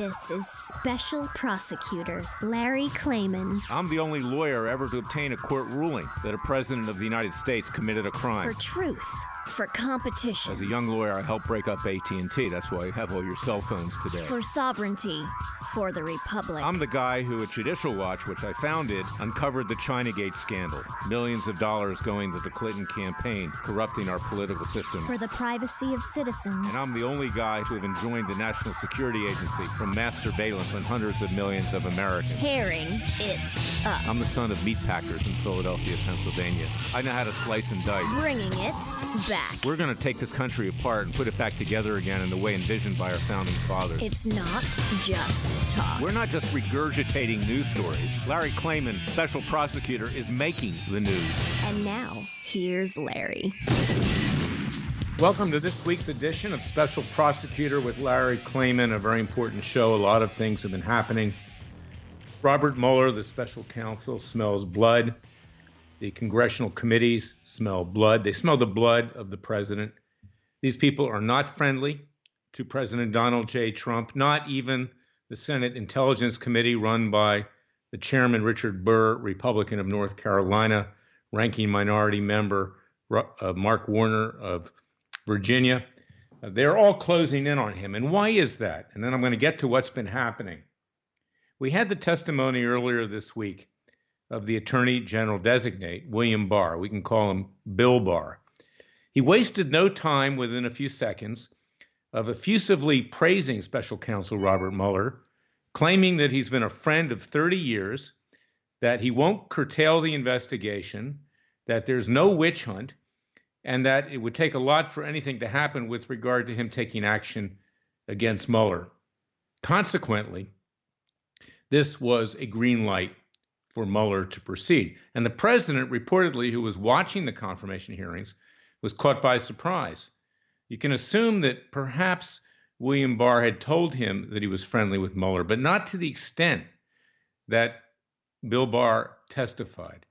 This is Special Prosecutor Larry Klayman. I'm the only lawyer ever to obtain a court ruling that a president of the United States committed a crime. For truth, for competition. As a young lawyer, I helped break up AT&T. That's why you have all your cell phones today. For sovereignty, for the Republic. I'm the guy who at Judicial Watch, which I founded, uncovered the Chinagate scandal. Millions of dollars going to the Clinton campaign, corrupting our political system. For the privacy of citizens. And I'm the only guy to have enjoined the National Security Agency from mass surveillance on hundreds of millions of Americans. Tearing it up. I'm the son of meatpackers in Philadelphia, Pennsylvania. I know how to slice and dice. Bringing it back. We're going to take this country apart and put it back together again in the way envisioned by our founding fathers. It's not just talk. We're not just regurgitating news stories. Larry Klayman, special prosecutor, is making the news. And now, here's Larry. Welcome to this week's edition of Special Prosecutor with Larry Klayman, a very important show. A lot of things have been happening. Robert Mueller, the special counsel, smells blood. The congressional committees smell blood. They smell the blood of the president. These people are not friendly to President Donald J. Trump, not even the Senate Intelligence Committee run by the chairman, Richard Burr, Republican of North Carolina, ranking minority member, Mark Warner of Virginia. They're all closing in on him. And why is that? And then I'm going to get to what's been happening. We had the testimony earlier this week of the Attorney General designate, William Barr. We can call him Bill Barr. He wasted no time within a few seconds of effusively praising Special Counsel Robert Mueller, claiming that he's been a friend of 30 years, that he won't curtail the investigation, that there's no witch hunt, and that it would take a lot for anything to happen with regard to him taking action against Mueller. Consequently, this was a green light for Mueller to proceed. And the president, reportedly, who was watching the confirmation hearings, was caught by surprise. You can assume that perhaps William Barr had told him that he was friendly with Mueller, but not to the extent that Bill Barr testified.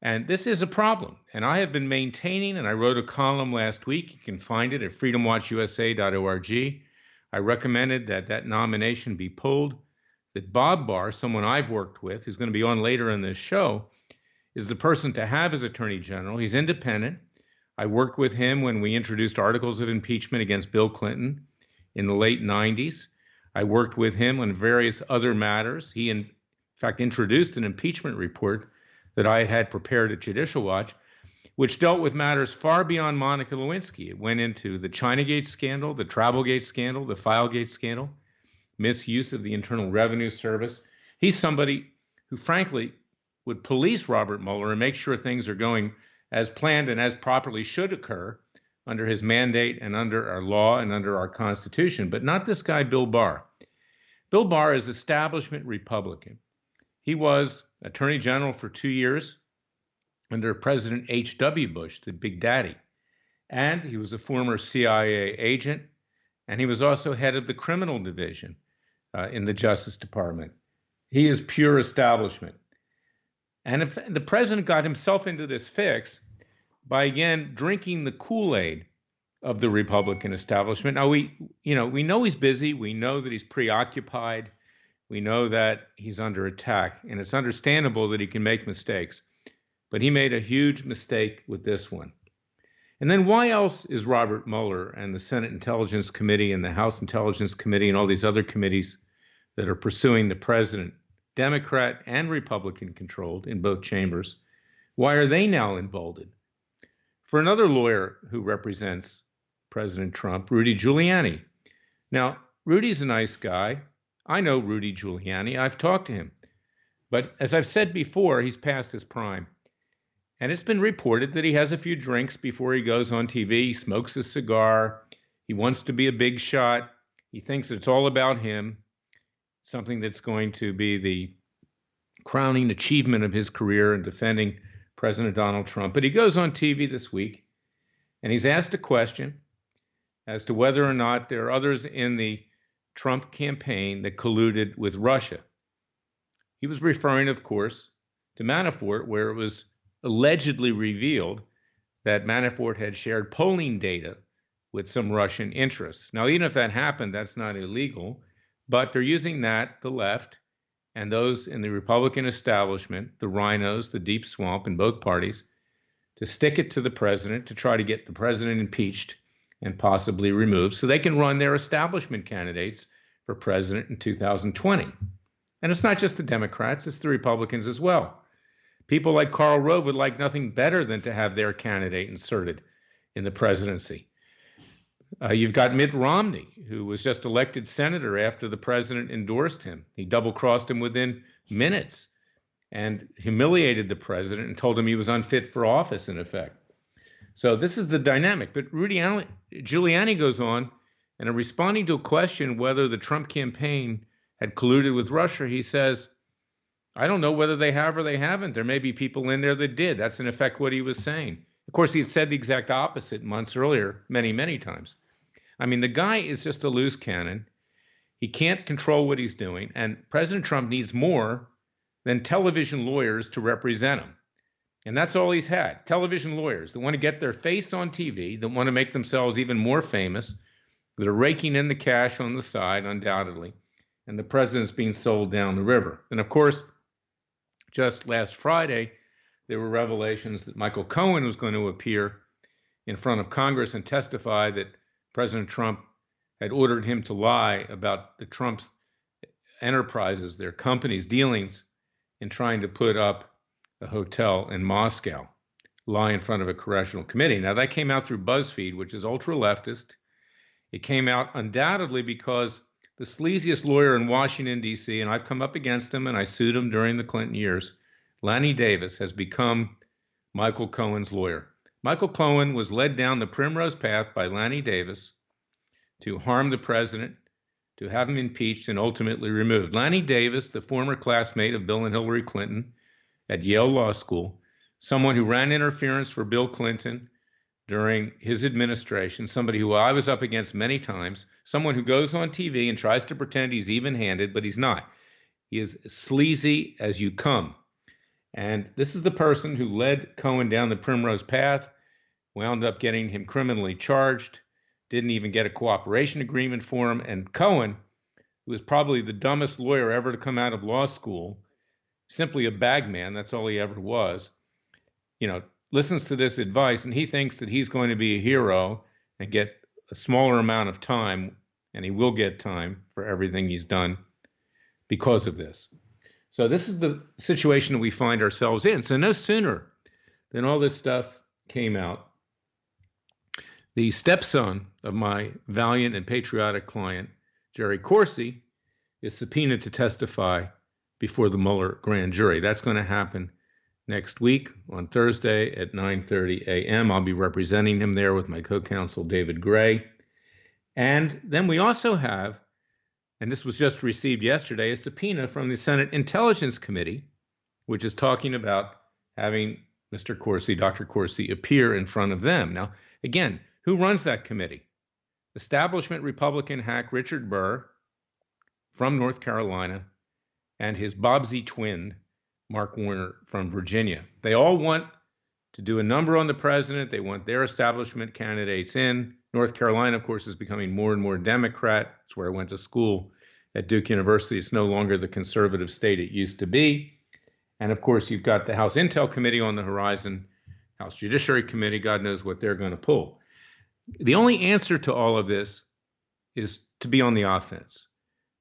And this is a problem. And I have been maintaining, and I wrote a column last week. You can find it at freedomwatchusa.org. I recommended that that nomination be pulled, that Bob Barr, someone I've worked with, who's going to be on later in this show, is the person to have as Attorney General. He's independent. I worked with him when we introduced articles of impeachment against Bill Clinton in the late 90s. I worked with him on various other matters. He, in fact, introduced an impeachment report that I had prepared at Judicial Watch, which dealt with matters far beyond Monica Lewinsky. It went into the Chinagate scandal, the Travelgate scandal, the Filegate scandal, misuse of the Internal Revenue Service. He's somebody who, frankly, would police Robert Mueller and make sure things are going as planned and as properly should occur under his mandate and under our law and under our Constitution, but not this guy, Bill Barr. Bill Barr is establishment Republican. He was Attorney General for 2 years under President H.W. Bush, the Big Daddy. And he was a former CIA agent, and he was also head of the criminal division in the Justice Department. He is pure establishment. And if the president got himself into this fix by, again, drinking the Kool-Aid of the Republican establishment. Now, we know he's busy. We know that he's preoccupied. We know that he's under attack. And it's understandable that he can make mistakes. But he made a huge mistake with this one. And then why else is Robert Mueller and the Senate Intelligence Committee and the House Intelligence Committee and all these other committees that are pursuing the president, Democrat and Republican controlled in both chambers, why are they now emboldened? For another lawyer who represents President Trump, Rudy Giuliani. Now, Rudy's a nice guy. I know Rudy Giuliani. I've talked to him. But as I've said before, he's past his prime. And it's been reported that he has a few drinks before he goes on TV. He smokes a cigar. He wants to be a big shot. He thinks it's all about him, something that's going to be the crowning achievement of his career in defending President Donald Trump. But he goes on TV this week, and he's asked a question as to whether or not there are others in the Trump campaign that colluded with Russia. He was referring, of course, to Manafort, where it was allegedly revealed that Manafort had shared polling data with some Russian interests. Now, even if that happened, that's not illegal. But they're using that, the left, and those in the Republican establishment, the rhinos, the deep swamp in both parties, to stick it to the president to try to get the president impeached and possibly removed so they can run their establishment candidates for president in 2020. And it's not just the Democrats, it's the Republicans as well. People like Karl Rove would like nothing better than to have their candidate inserted in the presidency. You've got Mitt Romney, who was just elected senator after the president endorsed him. He double-crossed him within minutes and humiliated the president and told him he was unfit for office, in effect. So this is the dynamic. But Giuliani goes on, and in responding to a question whether the Trump campaign had colluded with Russia, he says, I don't know whether they have or they haven't. There may be people in there that did. That's in effect what he was saying. Of course, he had said the exact opposite months earlier, many, many times. I mean, the guy is just a loose cannon. He can't control what he's doing. And President Trump needs more than television lawyers to represent him. And that's all he's had. Television lawyers that want to get their face on TV, that want to make themselves even more famous, that are raking in the cash on the side, undoubtedly. And the president's being sold down the river. And of course, just last Friday, there were revelations that Michael Cohen was going to appear in front of Congress and testify that President Trump had ordered him to lie about the Trump's enterprises, their companies' dealings in trying to put up a hotel in Moscow, lie in front of a congressional committee. Now, that came out through BuzzFeed, which is ultra-leftist. It came out undoubtedly because the sleaziest lawyer in Washington, D.C., and I've come up against him and I sued him during the Clinton years, Lanny Davis, has become Michael Cohen's lawyer. Michael Cohen was led down the primrose path by Lanny Davis to harm the president, to have him impeached and ultimately removed. Lanny Davis, the former classmate of Bill and Hillary Clinton at Yale Law School, someone who ran interference for Bill Clinton during his administration, somebody who I was up against many times, someone who goes on TV and tries to pretend he's even-handed, but he's not. He is as sleazy as you come. And this is the person who led Cohen down the primrose path, wound up getting him criminally charged, didn't even get a cooperation agreement for him. And Cohen, who was probably the dumbest lawyer ever to come out of law school, simply a bagman, that's all he ever was, listens to this advice and he thinks that he's going to be a hero and get a smaller amount of time, and he will get time for everything he's done because of this. So this is the situation that we find ourselves in. So no sooner than all this stuff came out, the stepson of my valiant and patriotic client, Jerry Corsi, is subpoenaed to testify before the Mueller grand jury. That's going to happen next week on Thursday at 9:30 a.m. I'll be representing him there with my co-counsel, David Gray. And then we also have, and this was just received yesterday, a subpoena from the Senate Intelligence Committee, which is talking about having Mr. Corsi, Dr. Corsi, appear in front of them. Now, again, who runs that committee? Establishment Republican hack Richard Burr from North Carolina and his Bobsy twin, Mark Warner from Virginia. They all want to do a number on the president. They want their establishment candidates in. North Carolina, of course, is becoming more and more Democrat. It's where I went to school at Duke University. It's no longer the conservative state it used to be. And of course, you've got the House Intel Committee on the horizon, House Judiciary Committee. God knows what they're going to pull. The only answer to all of this is to be on the offense.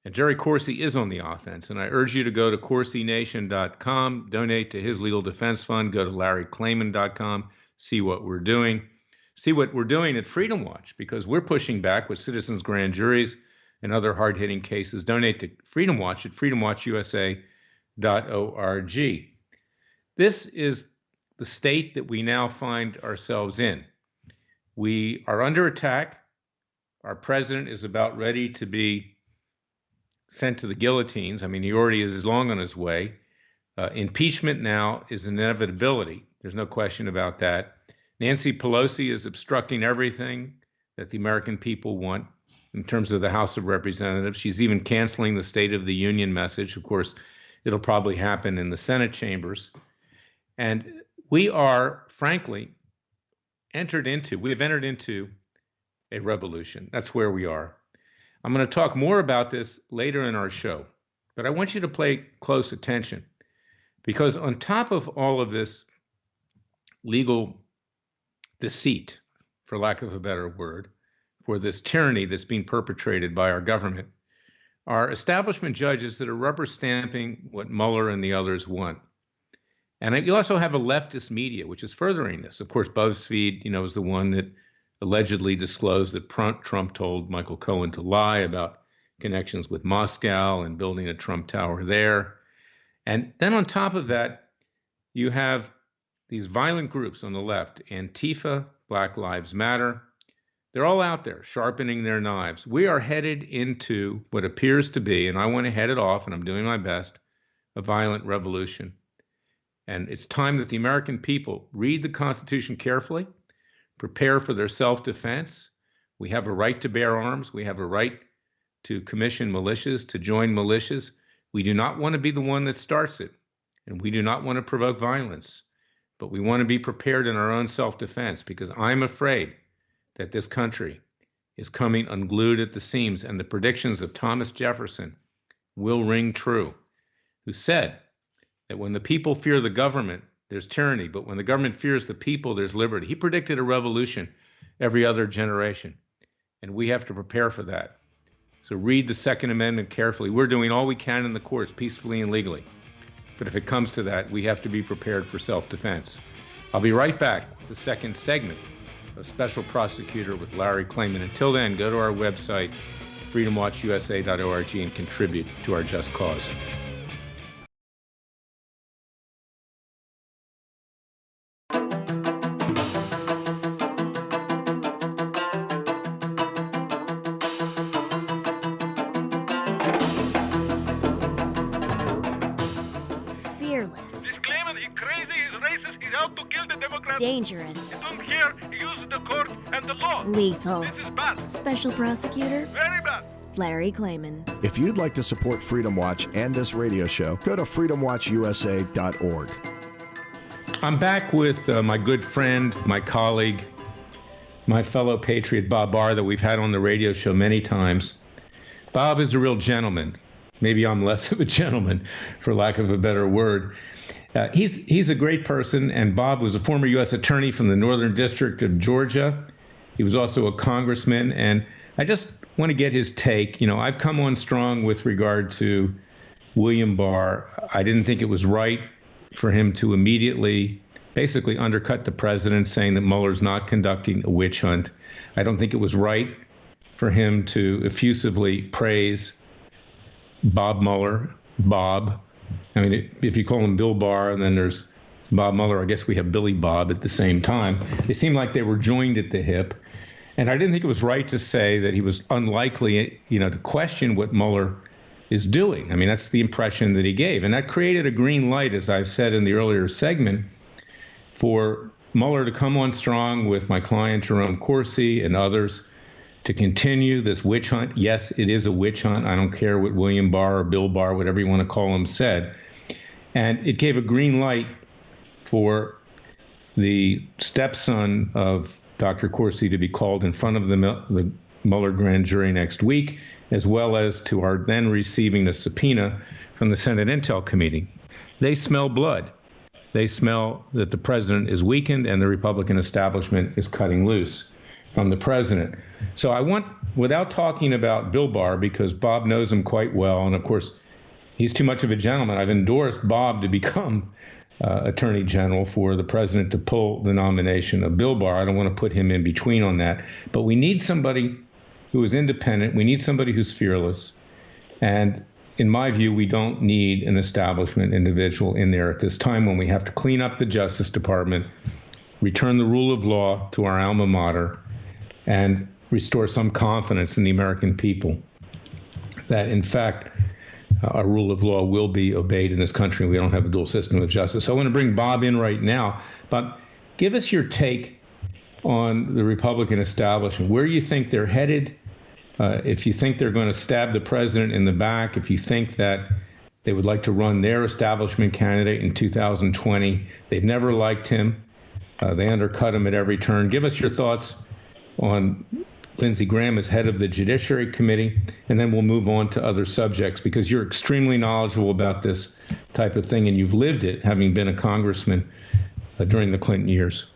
And Jerry Corsi is on the offense, and I urge you to go to CorsiNation.com, donate to his legal defense fund, go to LarryKlayman.com, see what we're doing. See what we're doing at Freedom Watch, because we're pushing back with citizens' grand juries and other hard-hitting cases. Donate to Freedom Watch at freedomwatchusa.org. This is the state that we now find ourselves in. We are under attack. Our president is about ready to be sent to the guillotines. I mean, he already is long on his way. Impeachment now is an inevitability. There's no question about that. Nancy Pelosi is obstructing everything that the American people want in terms of the House of Representatives. She's even canceling the State of the Union message. Of course, it'll probably happen in the Senate chambers. And we are, frankly, we have entered into a revolution. That's where we are. I'm going to talk more about this later in our show, but I want you to pay close attention because on top of all of this legal deceit, for lack of a better word, for this tyranny that's being perpetrated by our government, are establishment judges that are rubber stamping what Mueller and the others want. And you also have a leftist media, which is furthering this. Of course, BuzzFeed, is the one that allegedly disclosed that Trump told Michael Cohen to lie about connections with Moscow and building a Trump Tower there. And then on top of that, you have these violent groups on the left, Antifa, Black Lives Matter. They're all out there sharpening their knives. We are headed into what appears to be, and I want to head it off, and I'm doing my best, a violent revolution. And it's time that the American people read the Constitution carefully, prepare for their self-defense. We have a right to bear arms. We have a right to commission militias, to join militias. We do not want to be the one that starts it, and we do not want to provoke violence, but we want to be prepared in our own self-defense because I'm afraid that this country is coming unglued at the seams, and the predictions of Thomas Jefferson will ring true, who said that when the people fear the government, there's tyranny, but when the government fears the people, there's liberty. He predicted a revolution every other generation, and we have to prepare for that. So read the Second Amendment carefully. We're doing all we can in the courts, peacefully and legally. But if it comes to that, we have to be prepared for self-defense. I'll be right back with the second segment of Special Prosecutor with Larry Klayman. Until then, go to our website, freedomwatchusa.org, and contribute to our just cause. Dangerous. You don't care. Use the court and the law. Lethal. This is bad. Special Prosecutor Very bad. Larry Klayman. If you'd like to support Freedom Watch and this radio show, go to freedomwatchusa.org. I'm back with my good friend, my colleague, my fellow patriot, Bob Barr, that we've had on the radio show many times. Bob is a real gentleman. Maybe I'm less of a gentleman, for lack of a better word. He's a great person, and Bob was a former U.S. attorney from the Northern District of Georgia. He was also a congressman, and I just want to get his take. I've come on strong with regard to William Barr. I didn't think it was right for him to immediately basically undercut the president, saying that Mueller's not conducting a witch hunt. I don't think it was right for him to effusively praise Bob Mueller, Bob. I mean, if you call him Bill Barr and then there's Bob Mueller, I guess we have Billy Bob at the same time. It seemed like they were joined at the hip. And I didn't think it was right to say that he was unlikely, to question what Mueller is doing. I mean, that's the impression that he gave. And that created a green light, as I've said in the earlier segment, for Mueller to come on strong with my client, Jerome Corsi, and others to continue this witch hunt. Yes, it is a witch hunt. I don't care what William Barr or Bill Barr, whatever you want to call him, said. And it gave a green light for the stepson of Dr. Corsi to be called in front of the Mueller grand jury next week, as well as to our then receiving the subpoena from the Senate Intel Committee. They smell blood. They smell that the president is weakened and the Republican establishment is cutting loose from the president. So I want, without talking about Bill Barr, because Bob knows him quite well, and of course, he's too much of a gentleman. I've endorsed Bob to become Attorney General for the president to pull the nomination of Bill Barr. I don't want to put him in between on that. But we need somebody who is independent. We need somebody who's fearless. And in my view, we don't need an establishment individual in there at this time when we have to clean up the Justice Department, return the rule of law to our alma mater, and restore some confidence in the American people that, in fact, our rule of law will be obeyed in this country. We don't have a dual system of justice. So I want to bring Bob in right now. Bob, give us your take on the Republican establishment, where you think they're headed, if you think they're going to stab the president in the back, if you think that they would like to run their establishment candidate in 2020. They've never liked him. They undercut him at every turn. Give us your thoughts on Lindsey Graham as head of the Judiciary Committee, and then we'll move on to other subjects because you're extremely knowledgeable about this type of thing and you've lived it, having been a congressman during the Clinton years.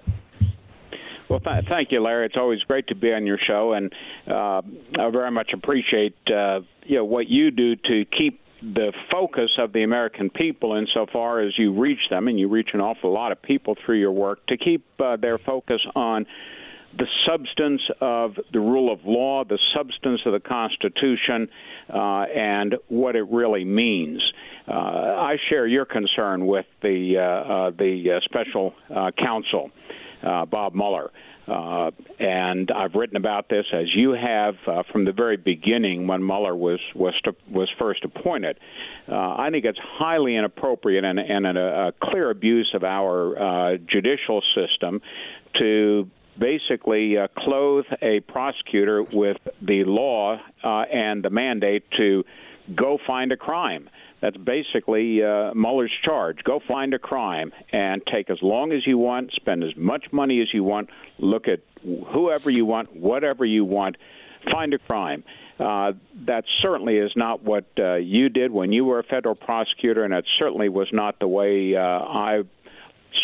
Well, thank you, Larry. It's always great to be on your show, and I very much appreciate what you do to keep the focus of the American people insofar as you reach them, and you reach an awful lot of people through your work, to keep their focus on the substance of the rule of law, the substance of the Constitution, and what it really means. I share your concern with the special counsel, Bob Mueller. And I've written about this, as you have, from the very beginning when Mueller was first appointed. I think it's highly inappropriate and a clear abuse of our judicial system to basically clothe a prosecutor with the law and the mandate to go find a crime. That's basically Mueller's charge. Go find a crime and take as long as you want, spend as much money as you want, look at whoever you want, whatever you want, find a crime. That certainly is not what you did when you were a federal prosecutor, and it certainly was not the way I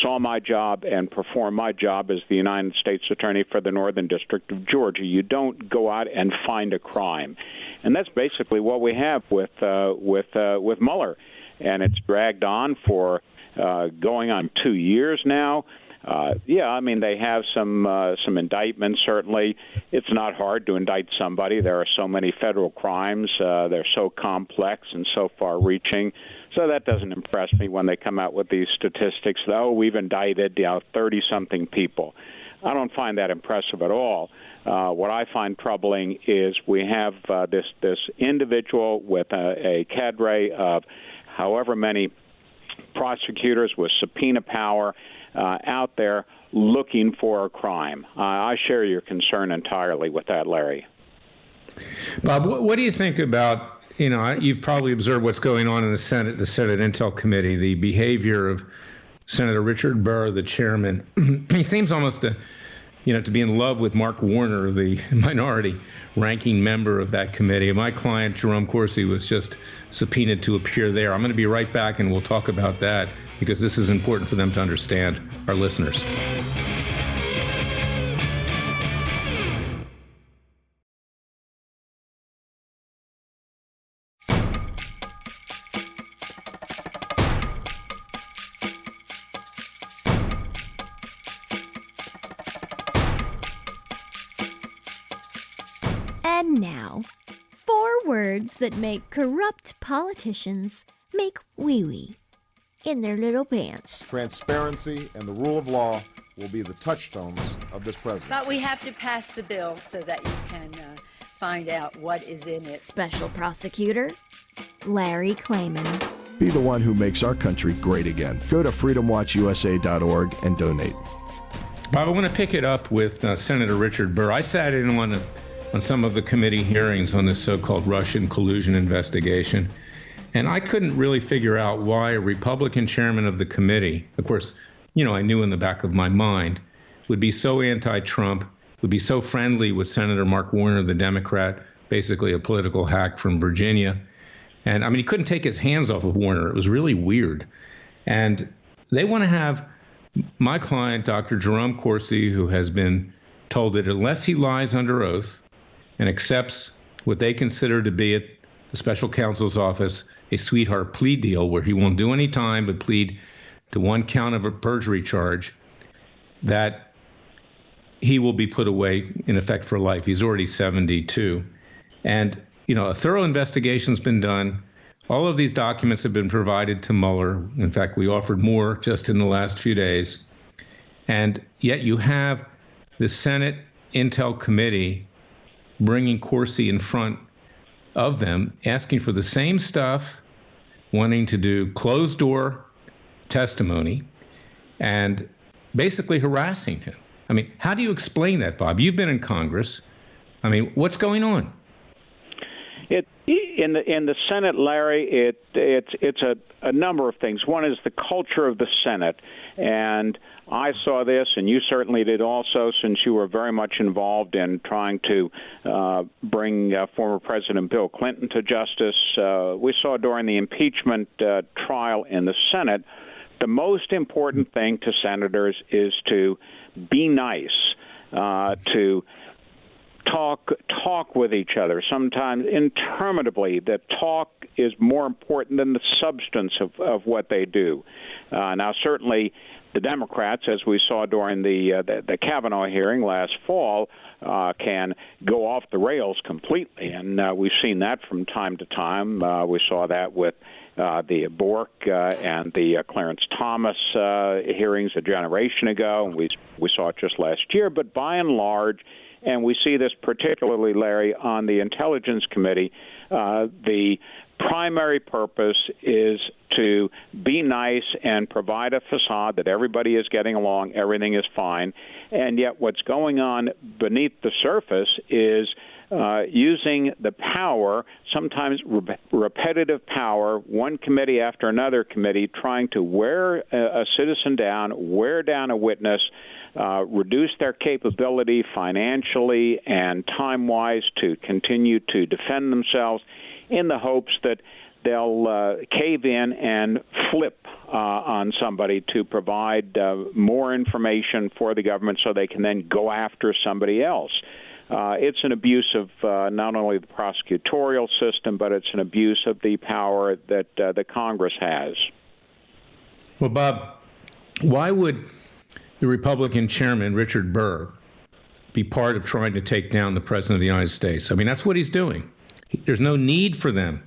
saw my job and performed my job as the United States Attorney for the Northern District of Georgia. You don't go out and find a crime, and that's basically what we have with Mueller, and it's dragged on for going on 2 years now. I mean, they have some indictments, certainly. It's not hard to indict somebody. There are so many federal crimes. They're so complex and so far-reaching. So that doesn't impress me when they come out with these statistics. Oh, we've indicted 30-something people. I don't find that impressive at all. What I find troubling is we have this individual with a cadre of however many prosecutors with subpoena power out there looking for a crime. I share your concern entirely with that, Larry. Bob, what do you think about, you've probably observed what's going on in the Senate Intel Committee, the behavior of Senator Richard Burr, the chairman. He seems almost to be in love with Mark Warner, the minority ranking member of that committee. My client, Jerome Corsi, was just subpoenaed to appear there. I'm going to be right back, and we'll talk about that because this is important for them to understand, our listeners. And now, 4 words that make corrupt politicians make wee-wee in their little pants. Transparency and the rule of law will be the touchstones of this presidency. But we have to pass the bill so that you can find out what is in it. Special Prosecutor Larry Klayman. Be the one who makes our country great again. Go to freedomwatchusa.org and donate. Bob, I want to pick it up with Senator Richard Burr. I sat in on some of the committee hearings on this so-called Russian collusion investigation, and I couldn't really figure out why a Republican chairman of the committee, of course, I knew in the back of my mind, would be so anti-Trump, would be so friendly with Senator Mark Warner, the Democrat, basically a political hack from Virginia. And he couldn't take his hands off of Warner. It was really weird. And they want to have my client, Dr. Jerome Corsi, who has been told that unless he lies under oath and accepts what they consider to be at the special counsel's office a sweetheart plea deal where he won't do any time but plead to one count of a perjury charge, that he will be put away in effect for life. He's already 72. And, a thorough investigation's been done. All of these documents have been provided to Mueller. In fact, we offered more just in the last few days. And yet you have the Senate Intel Committee bringing Corsi in front of them, asking for the same stuff, wanting to do closed-door testimony, and basically harassing him. How do you explain that, Bob? You've been in Congress. What's going on? In the Senate, Larry, it's a number of things. One is the culture of the Senate, and I saw this, and you certainly did also, since you were very much involved in trying to bring former President Bill Clinton to justice. We saw during the impeachment trial in the Senate, the most important thing to senators is to be nice, to talk with each other, sometimes interminably. That talk is more important than the substance of what they do. Now, certainly, the Democrats, as we saw during the Kavanaugh hearing last fall, can go off the rails completely, and we've seen that from time to time. We saw that with the Bork and the Clarence Thomas hearings a generation ago, and we saw it just last year. But by and large, and we see this particularly, Larry, on the Intelligence Committee, the primary purpose is to be nice and provide a facade that everybody is getting along, everything is fine. And yet what's going on beneath the surface is using the power, sometimes repetitive power, one committee after another committee, trying to wear a citizen down, wear down a witness, reduce their capability financially and time-wise to continue to defend themselves, in the hopes that they'll cave in and flip on somebody to provide more information for the government so they can then go after somebody else. It's an abuse of not only the prosecutorial system, but it's an abuse of the power that the Congress has. Well, Bob, why would the Republican chairman, Richard Burr, be part of trying to take down the President of the United States? I mean, that's what he's doing. There's no need for them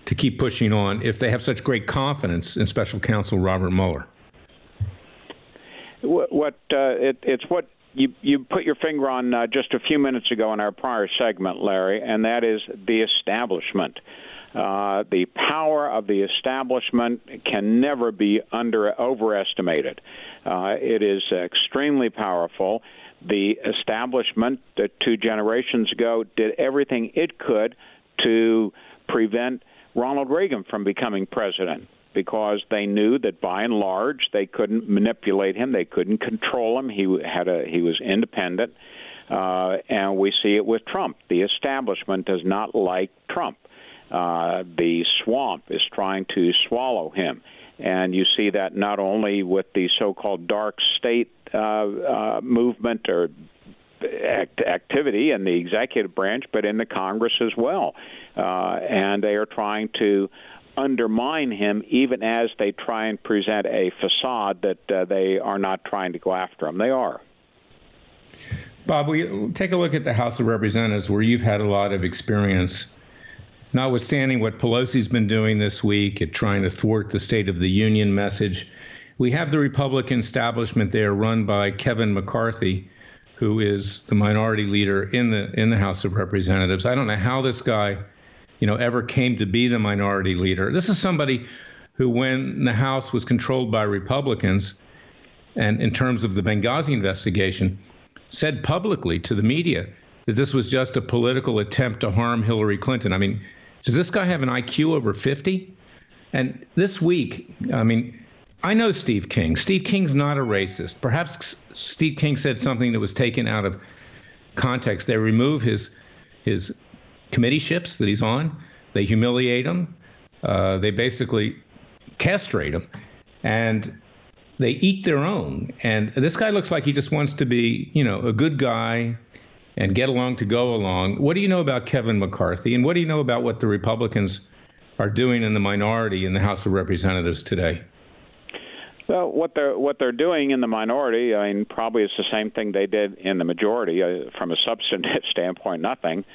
to keep pushing on if they have such great confidence in Special Counsel Robert Mueller. It's what you put your finger on just a few minutes ago in our prior segment, Larry, and that is the establishment. The power of the establishment can never be overestimated. It is extremely powerful. The establishment 2 generations ago did everything it could to prevent Ronald Reagan from becoming president, because they knew that by and large they couldn't manipulate him, they couldn't control him. He was independent, and we see it with Trump. The establishment does not like Trump. The swamp is trying to swallow him, and you see that not only with the so-called dark state movement or activity in the executive branch, but in the Congress as well. And they are trying to undermine him, even as they try and present a facade that they are not trying to go after him. They are. Bob, we take a look at the House of Representatives, where you've had a lot of experience, notwithstanding what Pelosi's been doing this week at trying to thwart the State of the Union message. We have the Republican establishment there run by Kevin McCarthy, who is the minority leader in the House of Representatives. I don't know how this guy, ever came to be the minority leader. This is somebody who, when the House was controlled by Republicans, and in terms of the Benghazi investigation, said publicly to the media that this was just a political attempt to harm Hillary Clinton. I mean, does this guy have an IQ over 50? And this week, I know Steve King. Steve King's not a racist. Perhaps Steve King said something that was taken out of context. They remove his committeeships that he's on. They humiliate him. They basically castrate him. And they eat their own. And this guy looks like he just wants to be, a good guy and get along to go along. What do you know about Kevin McCarthy? And what do you know about what the Republicans are doing in the minority in the House of Representatives today? Well, what they're doing in the minority, probably it's the same thing they did in the majority. From a substantive standpoint, nothing.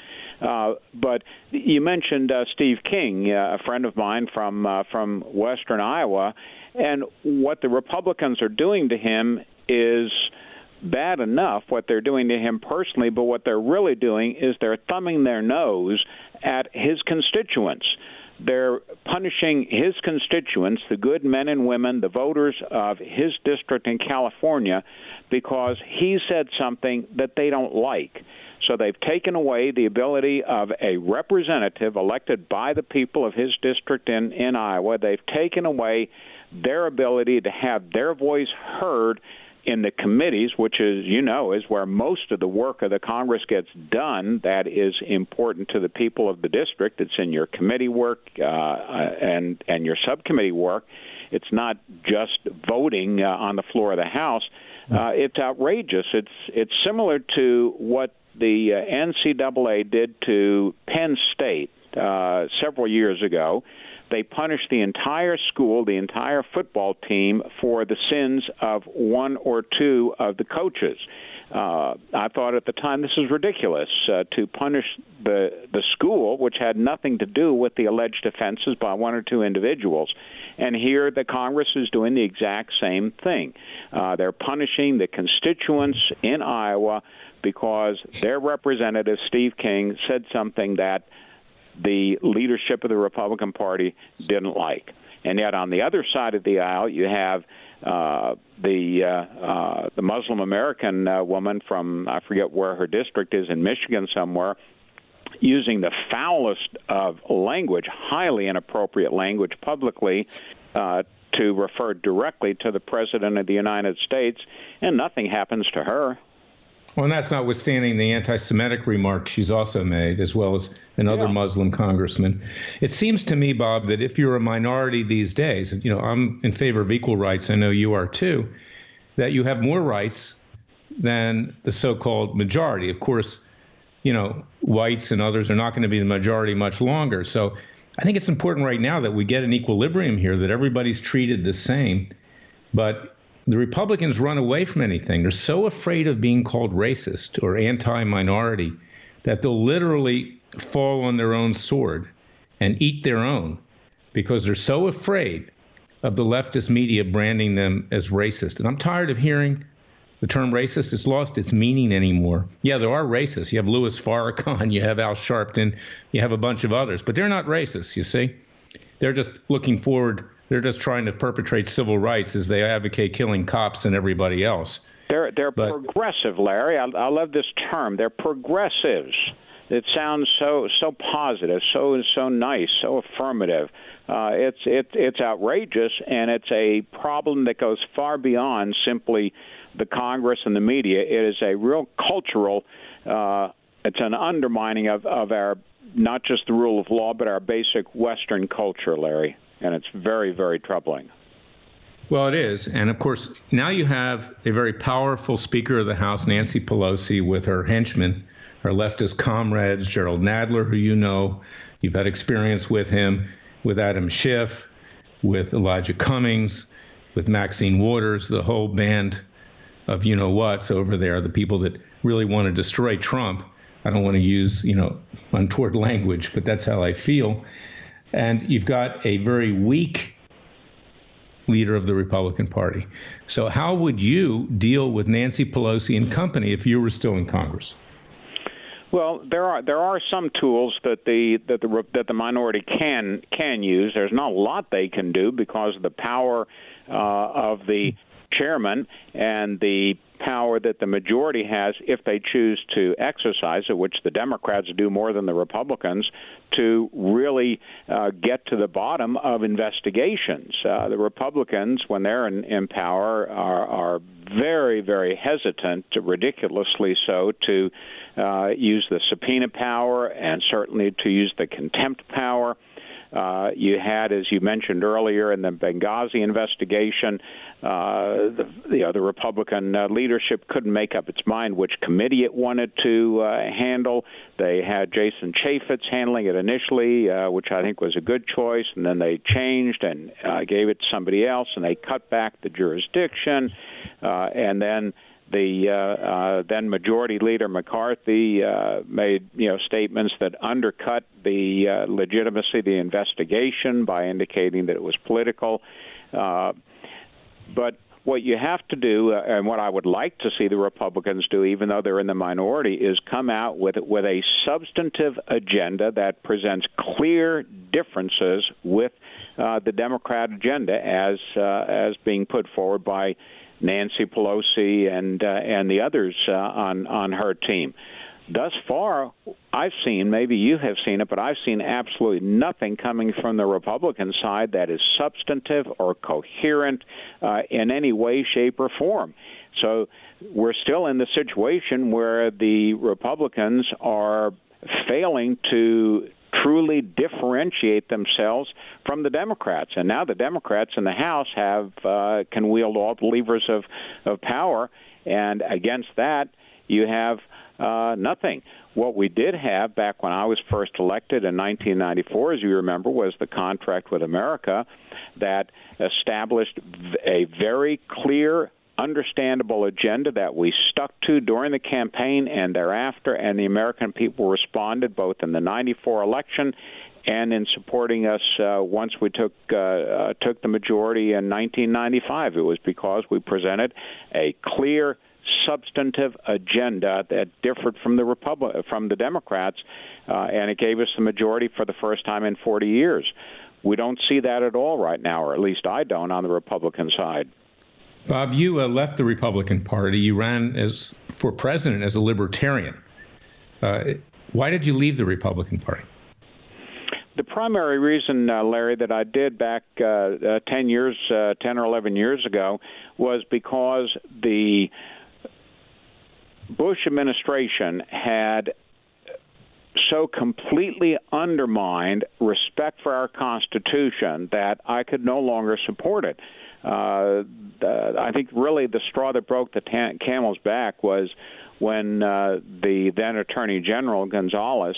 But you mentioned Steve King, a friend of mine from Western Iowa, and what the Republicans are doing to him is bad enough, what they're doing to him personally, but what they're really doing is they're thumbing their nose at his constituents. they're punishing his constituents, the good men and women, the voters of his district in California, because he said something that they don't like. So they've taken away the ability of a representative elected by the people of his district in Iowa. They've taken away their ability to have their voice heard in the committees, which is, is where most of the work of the Congress gets done. That is important to the people of the district. It's in your committee work and your subcommittee work. It's not just voting on the floor of the House. It's outrageous. It's similar to what the NCAA did to Penn State several years ago. They punished the entire school, the entire football team, for the sins of one or two of the coaches. I thought at the time this is ridiculous to punish the school, which had nothing to do with the alleged offenses by one or two individuals. And here the Congress is doing the exact same thing. They're punishing the constituents in Iowa because their representative, Steve King, said something that the leadership of the Republican Party didn't like. And yet on the other side of the aisle, you have the Muslim American woman from, I forget where her district is, in Michigan somewhere, using the foulest of language, highly inappropriate language publicly, to refer directly to the President of the United States, and nothing happens to her. Well, and that's notwithstanding the anti-Semitic remarks she's also made, as well as another Muslim congressman. It seems to me, Bob, that if you're a minority these days, I'm in favor of equal rights, I know you are too, that you have more rights than the so-called majority. Of course, whites and others are not going to be the majority much longer. So I think it's important right now that we get an equilibrium here, that everybody's treated the same. But the Republicans run away from anything. They're so afraid of being called racist or anti-minority that they'll literally fall on their own sword and eat their own because they're so afraid of the leftist media branding them as racist. And I'm tired of hearing the term racist. It's lost its meaning anymore. Yeah, there are racists. You have Louis Farrakhan, you have Al Sharpton, you have a bunch of others, but they're not racist, you see. They're just looking forward. They're just trying to perpetrate civil rights as they advocate killing cops and everybody else. They're progressive, Larry. I love this term. They're progressives. It sounds so positive, so nice, so affirmative. It's outrageous, and it's a problem that goes far beyond simply the Congress and the media. It is a real cultural. It's an undermining of our not just the rule of law, but our basic Western culture, Larry. And it's very, very troubling. Well, it is. And, of course, now you have a very powerful Speaker of the House, Nancy Pelosi, with her henchmen, her leftist comrades, Gerald Nadler, who you've had experience with him, with Adam Schiff, with Elijah Cummings, with Maxine Waters, the whole band of you-know-whats over there, the people that really want to destroy Trump. I don't want to use, untoward language, but that's how I feel. And you've got a very weak leader of the Republican Party. So how would you deal with Nancy Pelosi and company if you were still in Congress? Well, there are some tools that the minority can use. There's not a lot they can do because of the power of the chairman and the power that the majority has, if they choose to exercise it, which the Democrats do more than the Republicans, to really get to the bottom of investigations. The Republicans, when they're in power, are very, very hesitant, ridiculously so, to use the subpoena power and certainly to use the contempt power. You had, as you mentioned earlier, in the Benghazi investigation, the Republican leadership couldn't make up its mind which committee it wanted to handle. They had Jason Chaffetz handling it initially, which I think was a good choice, and then they changed and gave it to somebody else, and they cut back the jurisdiction, and then the then Majority Leader McCarthy made statements that undercut the legitimacy of the investigation by indicating that it was political. But what you have to do, and what I would like to see the Republicans do, even though they're in the minority, is come out with a substantive agenda that presents clear differences with the Democrat agenda as being put forward by Nancy Pelosi and the others on her team. Thus far, I've seen, maybe you have seen it, but I've seen absolutely nothing coming from the Republican side that is substantive or coherent in any way, shape, or form. So we're still in the situation where the Republicans are failing to truly differentiate themselves from the Democrats. And now the Democrats in the House can wield all the levers of power, and against that you have nothing. What we did have back when I was first elected in 1994, as you remember, was the contract with America that established a very clear, understandable agenda that we stuck to during the campaign and thereafter, and the American people responded both in the 94 election and in supporting us once we took the majority in 1995. It was because we presented a clear, substantive agenda that differed from the Democrats, and it gave us the majority for the first time in 40 years. We don't see that at all right now, or at least I don't, on the Republican side. Bob, you left the Republican Party. You ran for president as a libertarian. Why did you leave the Republican Party? The primary reason, Larry, that I did back 10 or 11 years ago was because the Bush administration had so completely undermined respect for our Constitution that I could no longer support it. I think really the straw that broke the camel's back was when the then Attorney General Gonzales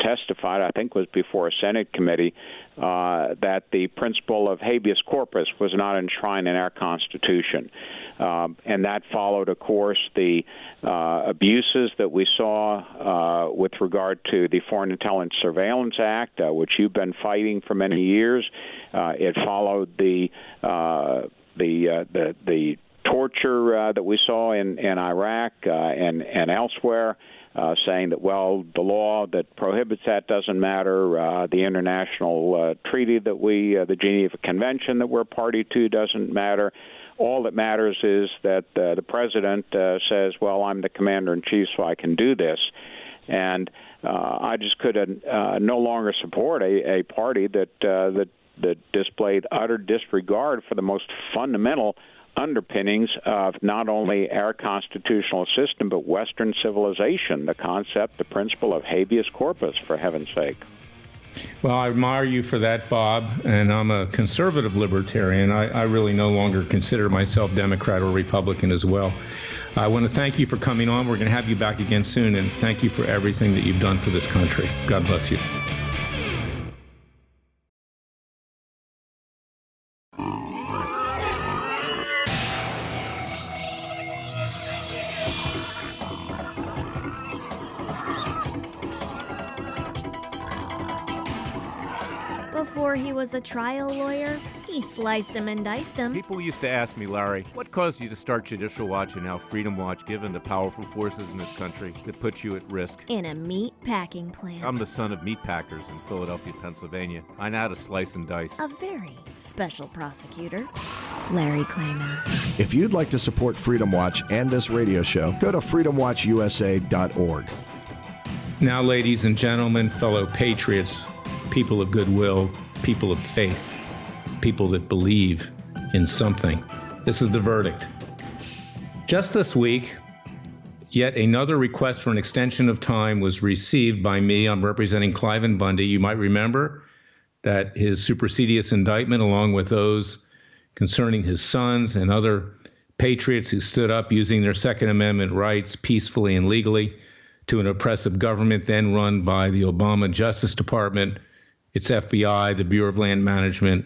testified, I think was before a Senate committee, that the principle of habeas corpus was not enshrined in our Constitution. And that followed, of course, the abuses that we saw with regard to the Foreign Intelligence Surveillance Act, which you've been fighting for many years. It followed the torture that we saw in Iraq and elsewhere, saying that, well, the law that prohibits that doesn't matter. The international treaty that the Geneva Convention that we're party to doesn't matter. All that matters is that the president says, well, I'm the commander-in-chief, so I can do this. And I just could no longer support a party that displayed utter disregard for the most fundamental underpinnings of not only our constitutional system, but Western civilization, the concept, the principle of habeas corpus, for heaven's sake. Well, I admire you for that, Bob, and I'm a conservative libertarian. I really no longer consider myself Democrat or Republican as well. I want to thank you for coming on. We're going to have you back again soon, and thank you for everything that you've done for this country. God bless you. Before he was a trial lawyer, he sliced him and diced him. People used to ask me, Larry, what caused you to start Judicial Watch and now Freedom Watch, given the powerful forces in this country that put you at risk? In a meat packing plant. I'm the son of meat packers in Philadelphia, Pennsylvania. I know how to slice and dice. A very special prosecutor, Larry Klayman. If you'd like to support Freedom Watch and this radio show, go to freedomwatchusa.org. Now, ladies and gentlemen, fellow patriots, people of goodwill, people of faith, people that believe in something, this is the verdict. Just this week, yet another request for an extension of time was received by me. I'm representing Cliven Bundy. You might remember that his supersedious indictment, along with those concerning his sons and other patriots who stood up using their Second Amendment rights peacefully and legally to an oppressive government then run by the Obama Justice Department, its FBI, the Bureau of Land Management,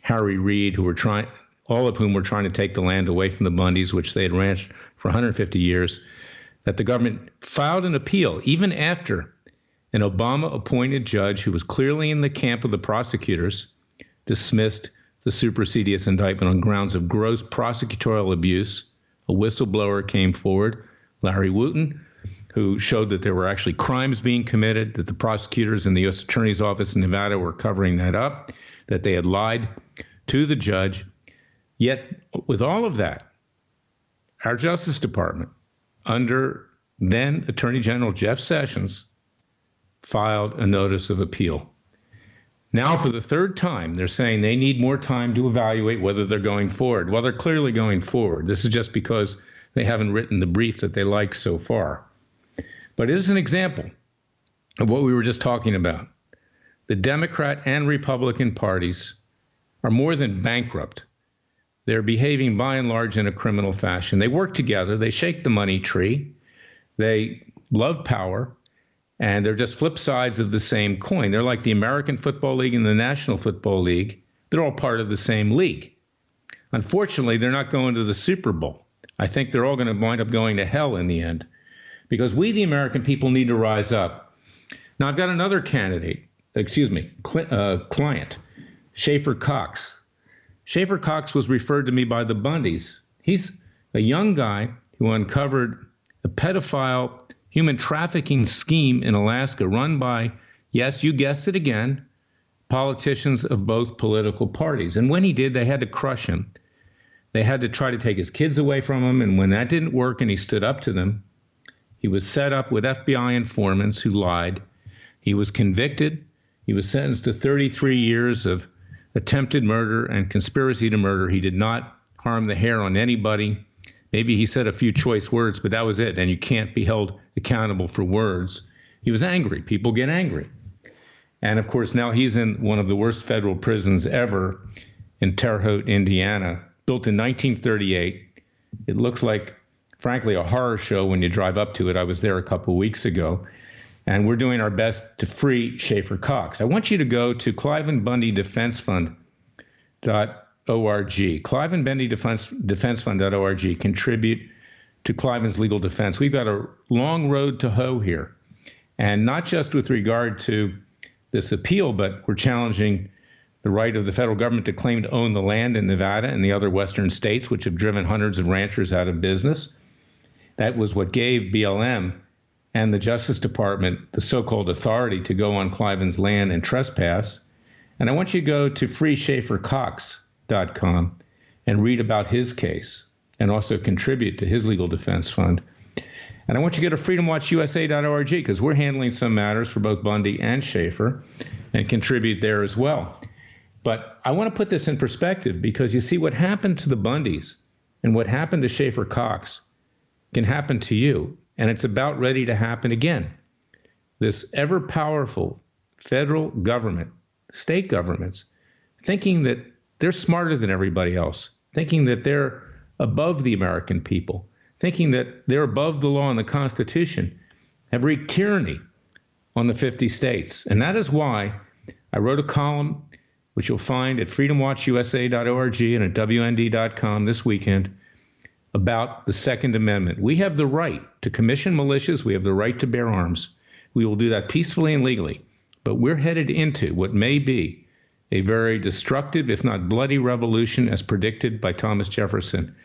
Harry Reid, all of whom were trying to take the land away from the Bundys, which they had ranched for 150 years, that the government filed an appeal even after an Obama-appointed judge who was clearly in the camp of the prosecutors dismissed the supersedious indictment on grounds of gross prosecutorial abuse. A whistleblower came forward, Larry Wooten, who showed that there were actually crimes being committed, that the prosecutors in the U.S. Attorney's Office in Nevada were covering that up, that they had lied to the judge. Yet, with all of that, our Justice Department, under then Attorney General Jeff Sessions, filed a notice of appeal. Now, for the third time, they're saying they need more time to evaluate whether they're going forward. Well, they're clearly going forward. This is just because they haven't written the brief that they like so far. But it is an example of what we were just talking about. The Democrat and Republican parties are more than bankrupt. They're behaving by and large in a criminal fashion. They work together. They shake the money tree. They love power. And they're just flip sides of the same coin. They're like the American Football League and the National Football League. They're all part of the same league. Unfortunately, they're not going to the Super Bowl. I think they're all going to wind up going to hell in the end, because we, the American people, need to rise up. Now, I've got another client, Schaefer Cox. Schaefer Cox was referred to me by the Bundys. He's a young guy who uncovered a pedophile human trafficking scheme in Alaska run by, yes, you guessed it again, politicians of both political parties. And when he did, they had to crush him. They had to try to take his kids away from him. And when that didn't work and he stood up to them, he was set up with FBI informants who lied. He was convicted. He was sentenced to 33 years of attempted murder and conspiracy to murder. He did not harm the hair on anybody. Maybe he said a few choice words, but that was it. And you can't be held accountable for words. He was angry. People get angry. And of course, now he's in one of the worst federal prisons ever in Terre Haute, Indiana, built in 1938. It looks like, frankly, a horror show when you drive up to it. I was there a couple of weeks ago. And we're doing our best to free Schaefer Cox. I want you to go to ClivenBundyDefenseFund.org. ClivenBundyDefenseFund.org. Contribute to Cliven's legal defense. We've got a long road to hoe here. And not just with regard to this appeal, but we're challenging the right of the federal government to claim to own the land in Nevada and the other western states, which have driven hundreds of ranchers out of business. That was what gave BLM and the Justice Department the so-called authority to go on Cliven's land and trespass. And I want you to go to freeschaefercox.com and read about his case and also contribute to his legal defense fund. And I want you to go to freedomwatchusa.org, because we're handling some matters for both Bundy and Schaefer, and contribute there as well. But I want to put this in perspective, because you see what happened to the Bundys and what happened to Schaefer Cox can happen to you, and it's about ready to happen again. This ever-powerful federal government, state governments, thinking that they're smarter than everybody else, thinking that they're above the American people, thinking that they're above the law and the Constitution, have wreaked tyranny on the 50 states. And that is why I wrote a column, which you'll find at freedomwatchusa.org and at WND.com this weekend, about the Second Amendment. We have the right to commission militias. We have the right to bear arms. We will do that peacefully and legally. But we're headed into what may be a very destructive, if not bloody, revolution, as predicted by Thomas Jefferson.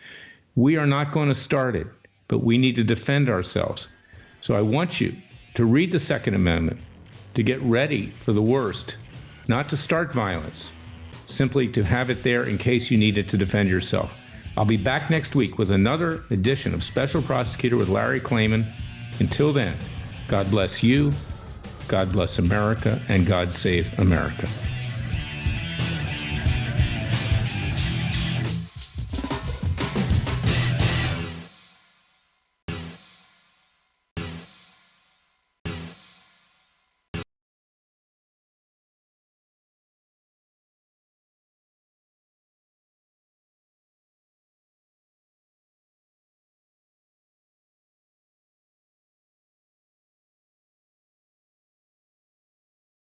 We are not going to start it, but we need to defend ourselves. So I want you to read the Second Amendment, to get ready for the worst, not to start violence, simply to have it there in case you need it to defend yourself. I'll be back next week with another edition of Special Prosecutor with Larry Klayman. Until then, God bless you, God bless America, and God save America.